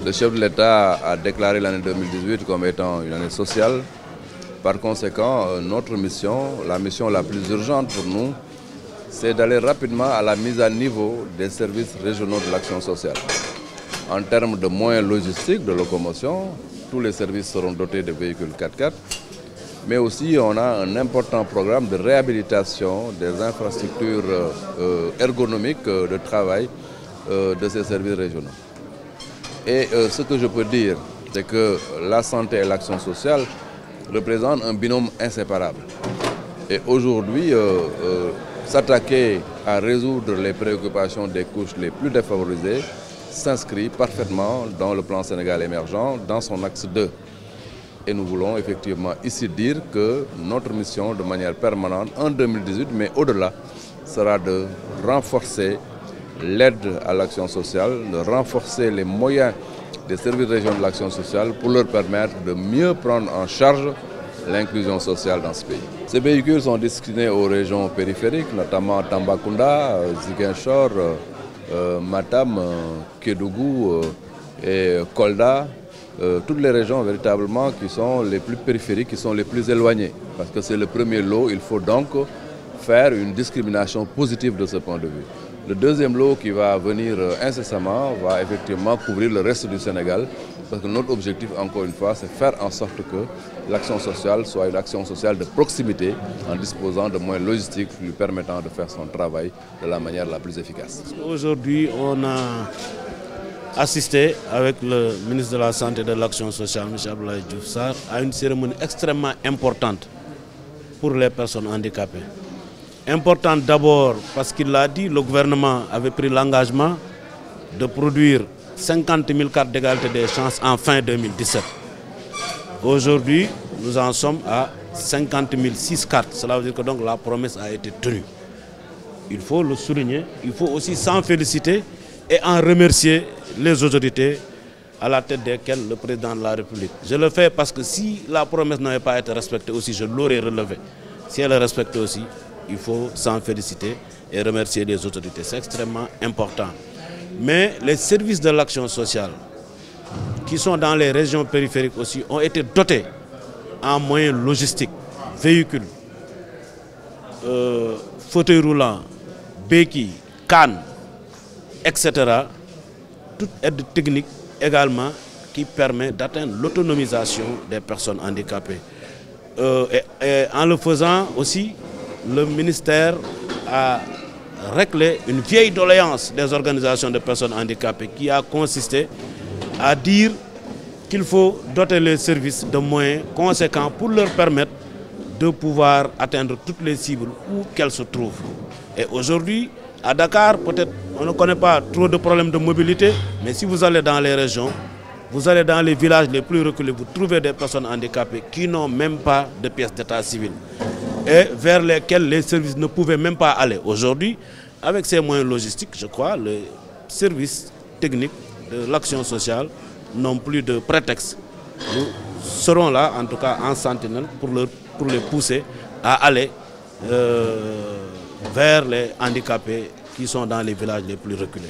Le chef de l'État a déclaré l'année 2018 comme étant une année sociale. Par conséquent, notre mission, la mission la plus urgente pour nous, c'est d'aller rapidement à la mise à niveau des services régionaux de l'action sociale. En termes de moyens logistiques, de locomotion, tous les services seront dotés de véhicules 4x4, mais aussi on a un important programme de réhabilitation des infrastructures ergonomiques de travail de ces services régionaux. Et ce que je peux dire, c'est que la santé et l'action sociale représentent un binôme inséparable. Et aujourd'hui, s'attaquer à résoudre les préoccupations des couches les plus défavorisées s'inscrit parfaitement dans le plan Sénégal émergent, dans son axe 2. Et nous voulons effectivement ici dire que notre mission de manière permanente en 2018, mais au-delà, sera de renforcer l'aide à l'action sociale, de renforcer les moyens des services régionaux de l'action sociale pour leur permettre de mieux prendre en charge l'inclusion sociale dans ce pays. Ces véhicules sont destinés aux régions périphériques, notamment Tambacounda, Ziguinchor, Matam, Kédougou et Kolda. Toutes les régions véritablement qui sont les plus périphériques, qui sont les plus éloignées. Parce que c'est le premier lot, il faut donc faire une discrimination positive de ce point de vue. Le deuxième lot qui va venir incessamment va effectivement couvrir le reste du Sénégal. Parce que notre objectif, encore une fois, c'est faire en sorte que l'action sociale soit une action sociale de proximité en disposant de moyens logistiques lui permettant de faire son travail de la manière la plus efficace. Aujourd'hui, on a assisté avec le ministre de la Santé et de l'Action sociale, M. Abdoulaye Diouf Sarr, à une cérémonie extrêmement importante pour les personnes handicapées. Importante d'abord parce qu'il l'a dit, le gouvernement avait pris l'engagement de produire 50 000 cartes d'égalité des chances en fin 2017. Aujourd'hui, nous en sommes à 50 006 cartes. Cela veut dire que donc la promesse a été tenue. Il faut le souligner, il faut aussi s'en féliciter et en remercier les autorités à la tête desquelles le président de la République. Je le fais parce que si la promesse n'avait pas été respectée aussi, je l'aurais relevée. Si elle est respectée aussi, il faut s'en féliciter et remercier les autorités. C'est extrêmement important. Mais les services de l'action sociale qui sont dans les régions périphériques aussi ont été dotés en moyens logistiques, véhicules, fauteuils roulants, béquilles, cannes, etc. Toute aide technique également qui permet d'atteindre l'autonomisation des personnes handicapées. Et en le faisant aussi, le ministère a réglé une vieille doléance des organisations de personnes handicapées qui a consisté à dire qu'il faut doter les services de moyens conséquents pour leur permettre de pouvoir atteindre toutes les cibles où qu'elles se trouvent. Et aujourd'hui, à Dakar, peut-être on ne connaît pas trop de problèmes de mobilité, mais si vous allez dans les régions, vous allez dans les villages les plus reculés, vous trouvez des personnes handicapées qui n'ont même pas de pièces d'état civil et vers lesquelles les services ne pouvaient même pas aller. Aujourd'hui, avec ces moyens logistiques, je crois, les services techniques de l'action sociale n'ont plus de prétexte. Nous serons là, en tout cas en sentinelle, pour les pousser à aller vers les handicapés qui sont dans les villages les plus reculés.